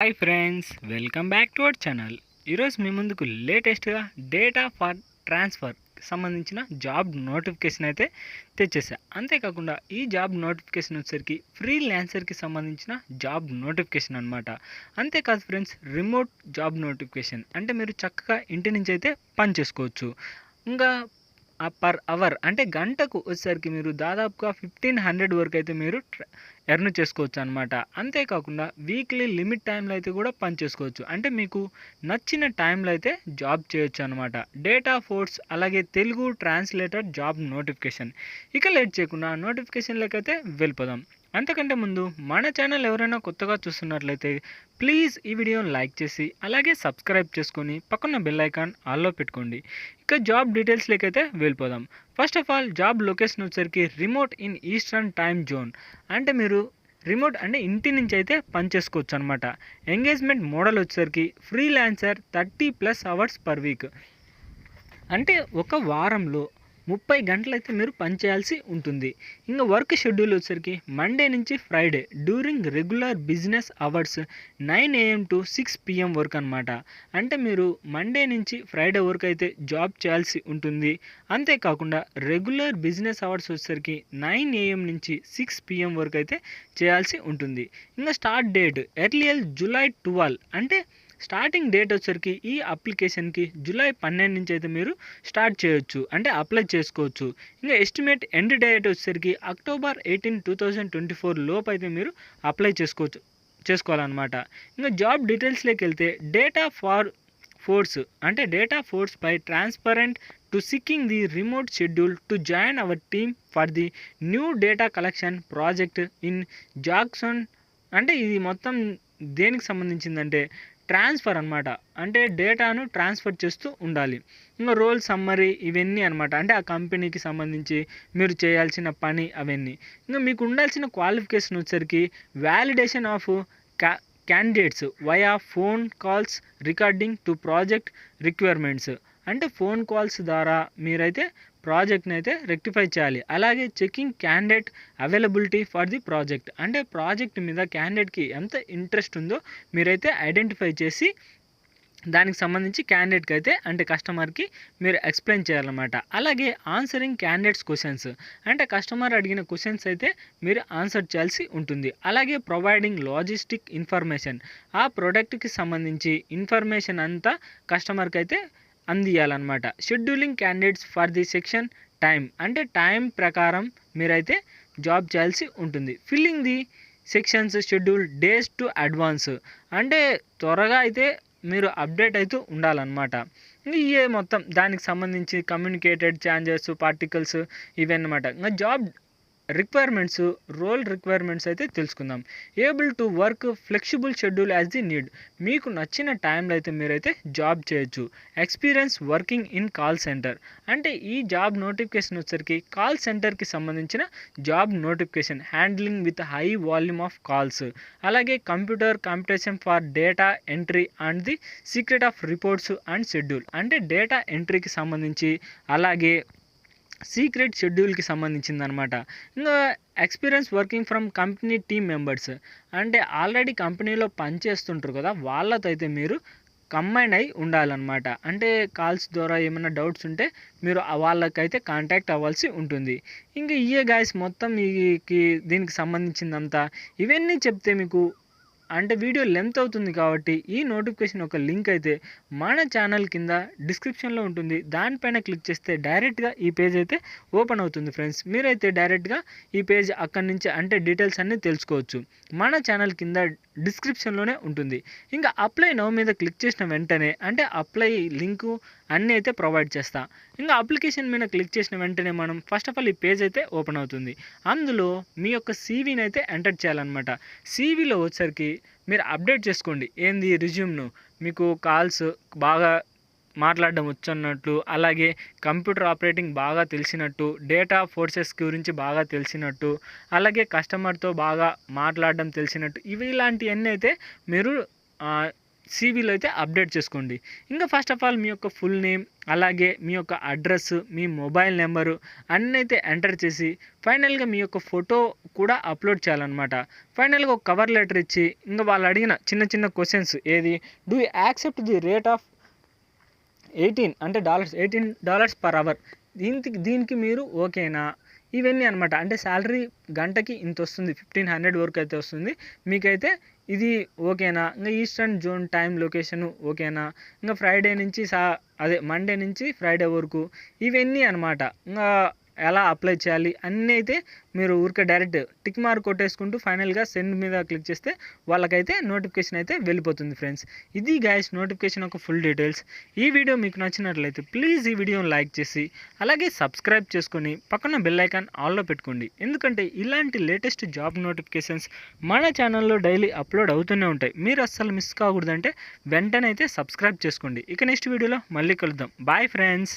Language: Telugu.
Hi friends, welcome back to our channel. ఈరోజు మీ ముందుకు లేటెస్ట్గా డేటా ఫర్ ట్రాన్స్ఫర్ సంబంధించిన జాబ్ నోటిఫికేషన్ అయితే తెచ్చేసా. అంతేకాకుండా ఈ జాబ్ నోటిఫికేషన్ వచ్చేసరికి ఫ్రీలాన్సర్కి సంబంధించిన జాబ్ నోటిఫికేషన్ అనమాట. అంతేకాదు ఫ్రెండ్స్, రిమోట్ జాబ్ నోటిఫికేషన్ అంటే మీరు చక్కగా ఇంటి నుంచి అయితే పని చేసుకోవచ్చు. ఇంకా పర్ అవర్ అంటే గంటకు వచ్చేసరికి మీరు దాదాపుగా 1500 వరకు అయితే మీరు ఎర్న్ చేసుకోవచ్చు అనమాట. అంతేకాకుండా వీక్లీ లిమిట్ టైంలో అయితే కూడా పని చేసుకోవచ్చు. అంటే మీకు నచ్చిన టైంలో అయితే జాబ్ చేయొచ్చు అనమాట. డేటా ఫోర్స్ అలాగే తెలుగు ట్రాన్స్లేటర్ జాబ్ నోటిఫికేషన్. ఇక లేట్ చేయకుండా నోటిఫికేషన్లోకి అయితే వెళ్ళిపోదాం. అంతకంటే ముందు మన ఛానల్ ఎవరైనా కొత్తగా చూస్తున్నట్లయితే ప్లీజ్ ఈ వీడియోని లైక్ చేసి అలాగే సబ్స్క్రైబ్ చేసుకొని పక్కన బెల్ ఐకాన్ ఆల్లో పెట్టుకోండి. ఇక జాబ్ డీటెయిల్స్లోకి అయితే వెళ్ళిపోదాం. First of all job location వచ్చేసరికి remote in eastern time zone. అంటే మీరు రిమోట్ అంటే ఇంటి నుంచి అయితే పని చేసుకోవచ్చు అనమాట. ఎంగేజ్మెంట్ మోడల్ వచ్చేసరికి ఫ్రీలాన్సర్ 30+ అవర్స్ పర్ వీక్. అంటే ఒక వారంలో 30 గంటలైతే మీరు పనిచేయాల్సి ఉంటుంది. ఇంకా వర్క్ షెడ్యూల్ వచ్చేసరికి మండే నుంచి Friday during regular business hours 9 AM to 6 PM వరకు అనమాట. అంటే మీరు మండే నుంచి ఫ్రైడే వరకు అయితే జాబ్ చేయాల్సి ఉంటుంది. అంతేకాకుండా రెగ్యులర్ బిజినెస్ అవర్స్ వచ్చేసరికి 9 AM నుంచి 6 PM వరకు అయితే చేయాల్సి ఉంటుంది. ఇంకా స్టార్ట్ డేట్ ఎర్లియర్ July 12. అంటే స్టార్టింగ్ డేట్ వచ్చేసరికి ఈ అప్లికేషన్కి July 12 నుంచి అయితే మీరు స్టార్ట్ చేయొచ్చు, అంటే అప్లై చేసుకోవచ్చు. ఇంకా ఎస్టిమేట్ ఎండ్ డేట్ వచ్చేసరికి October 18, 2024 లోపు అయితే మీరు అప్లై చేసుకోవాలన్నమాట. ఇంకా జాబ్ డీటెయిల్స్లోకి వెళ్తే డేటా ఫోర్స్ అంటే data force by transparent to seeking the remote schedule to join our team for the new data collection project in Jackson. అంటే ఇది మొత్తం దేనికి సంబంధించిందంటే ట్రాన్స్ఫర్ అనమాట. అంటే డేటాను ట్రాన్స్ఫర్ చేస్తూ ఉండాలి. ఇంకా రోల్ సమ్మరీ ఇవన్నీ అనమాట. అంటే ఆ కంపెనీకి సంబంధించి మీరు చేయాల్సిన పని అవన్నీ. ఇంకా మీకు ఉండాల్సిన క్వాలిఫికేషన్ వచ్చేసరికి validation of candidates via phone calls recording to project requirements. అంటే ఫోన్ కాల్స్ ద్వారా మీరైతే ప్రాజెక్ట్ని అయితే రెక్టిఫై చేయాలి. అలాగే checking candidate availability for the project. అంటే ప్రాజెక్ట్ మీద క్యాండిడేట్కి ఎంత ఇంట్రెస్ట్ ఉందో మీరైతే ఐడెంటిఫై చేసి దానికి సంబంధించి క్యాండిడేట్కి అయితే అంటే కస్టమర్కి మీరు ఎక్స్ప్లెయిన్ చేయాలన్నమాట. అలాగే ఆన్సరింగ్ క్యాండిడేట్స్ క్వశ్చన్స్. అంటే కస్టమర్ అడిగిన క్వశ్చన్స్ అయితే మీరు ఆన్సర్ చేయాల్సి ఉంటుంది. అలాగే ప్రొవైడింగ్ లాజిస్టిక్ ఇన్ఫర్మేషన్. ఆ ప్రోడక్ట్కి సంబంధించి ఇన్ఫర్మేషన్ అంతా కస్టమర్కి అయితే అందియాలన్నమాట. Scheduling candidates for the section time. అంటే టైం ప్రకారం మీరైతే జాబ్ చేయాల్సి ఉంటుంది. Filling the sections schedule days to advance. అంటే త్వరగా అయితే మీరు అప్డేట్ అయితే ఉండాలన్నమాట. ఇవే మొత్తం దానికి సంబంధించి కమ్యూనికేటెడ్ ఛాంజెస్ పార్టికల్స్ ఇవన్నమాట. ఇంకా జాబ్ రిక్వైర్మెంట్స్ రోల్ రిక్వైర్మెంట్స్ అయితే తెలుసుకుందాం. Able to work flexible schedule as the need. మీకు నచ్చిన టైంలో అయితే మీరైతే జాబ్ చేయొచ్చు. Experience working in call centre. అంటే ఈ జాబ్ నోటిఫికేషన్ వచ్చేసరికి కాల్ సెంటర్కి సంబంధించిన job notification handling with high volume of calls. అలాగే computation for data entry and the secret of reports and schedule. అంటే డేటా ఎంట్రీకి సంబంధించి అలాగే సీక్రెట్ షెడ్యూల్కి సంబంధించింది అనమాట. ఇంకా experience working from company team members. అంటే ఆల్రెడీ కంపెనీలో పనిచేస్తుంటారు కదా, వాళ్ళతో అయితే మీరు కంబైన్ అయి ఉండాలన్నమాట. అంటే కాల్స్ ద్వారా ఏమైనా డౌట్స్ ఉంటే మీరు వాళ్ళకైతే కాంటాక్ట్ అవ్వాల్సి ఉంటుంది. ఇంకా ఇయే గాయస్ మొత్తం దీనికి సంబంధించిందంతా. ఇవన్నీ చెప్తే మీకు అంటే వీడియో లెంత్ అవుతుంది కాబట్టి ఈ నోటిఫికేషన్ ఒక లింక్ అయితే మన ఛానల్ కింద డిస్క్రిప్షన్లో ఉంటుంది. దానిపైన క్లిక్ చేస్తే డైరెక్ట్గా ఈ పేజ్ అయితే ఓపెన్ అవుతుంది ఫ్రెండ్స్. మీరైతే డైరెక్ట్గా ఈ పేజ్ అక్కడి నుంచి అంటే డీటెయిల్స్ అన్నీ తెలుసుకోవచ్చు. మన ఛానల్ కింద డిస్క్రిప్షన్లోనే ఉంటుంది. ఇంకా అప్లై నౌ మీద క్లిక్ చేసిన వెంటనే అంటే అప్లై లింకు అన్నీ అయితే ప్రొవైడ్ చేస్తా. ఇంకా అప్లికేషన్ మీద క్లిక్ చేసిన వెంటనే మనం ఫస్ట్ ఆఫ్ ఆల్ ఈ పేజ్ అయితే ఓపెన్ అవుతుంది. అందులో మీ యొక్క సీవీని అయితే ఎంటర్ చేయాలన్నమాట. సీవీలో వచ్చేసరికి మీరు అప్డేట్ చేసుకోండి. ఏంది రిజ్యూమ్ను మీకు కాల్స్ బాగా మాట్లాడడం వచ్చన్నట్లు, అలాగే కంప్యూటర్ ఆపరేటింగ్ బాగా తెలిసినట్టు, డేటా ఫోర్సెస్ గురించి బాగా తెలిసినట్టు, అలాగే కస్టమర్తో బాగా మాట్లాడడం తెలిసినట్టు, ఇలాంటివన్నీ అయితే మీరు సీవీలో అయితే అప్డేట్ చేసుకోండి. ఇంకా ఫస్ట్ ఆఫ్ ఆల్ మీ యొక్క ఫుల్ నేమ్, అలాగే మీ యొక్క అడ్రస్, మీ మొబైల్ నెంబరు అన్నీ అయితే ఎంటర్ చేసి ఫైనల్గా మీ యొక్క ఫోటో కూడా అప్లోడ్ చేయాలన్నమాట. ఫైనల్గా ఒక కవర్ లెటర్ ఇచ్చి ఇంకా వాళ్ళు అడిగిన చిన్న చిన్న క్వశ్చన్స్, ఏది do you accept the rate of 18 అంటే $18 పర్ అవర్, దీనికి మీరు ఓకేనా, ఇవన్నీ అనమాట. అంటే శాలరీ గంటకి ఇంత వస్తుంది, 1500 వరకు అయితే వస్తుంది మీకైతే, ఇది ఓకేనా, ఇంకా ఈస్టర్న్ జోన్ టైం లొకేషన్ ఓకేనా, ఇంకా ఫ్రైడే నుంచి మండే నుంచి ఫ్రైడే వరకు, ఇవన్నీ అనమాట. ఇంకా ఎలా అప్లై చేయాలి అన్నీ అయితే మీరు ఊరికే డైరెక్ట్ టిక్ మార్క్ కొట్టేసుకుంటూ ఫైనల్గా సెండ్ మీద క్లిక్ చేస్తే వాళ్ళకైతే నోటిఫికేషన్ అయితే వెళ్ళిపోతుంది ఫ్రెండ్స్. ఇది గైస్ నోటిఫికేషన్ యొక్క ఫుల్ డీటెయిల్స్. ఈ వీడియో మీకు నచ్చినట్లయితే ప్లీజ్ ఈ వీడియోని లైక్ చేసి అలాగే సబ్స్క్రైబ్ చేసుకొని పక్కన బెల్ ఐకాన్ ఆల్లో పెట్టుకోండి. ఎందుకంటే ఇలాంటి లేటెస్ట్ జాబ్ నోటిఫికేషన్స్ మన ఛానల్లో డైలీ అప్లోడ్ అవుతూనే ఉంటాయి. మీరు అస్సలు మిస్ కాకూడదంటే వెంటనే అయితే సబ్స్క్రైబ్ చేసుకోండి. ఇక నెక్స్ట్ వీడియోలో మళ్ళీ కలుద్దాం. Bye friends.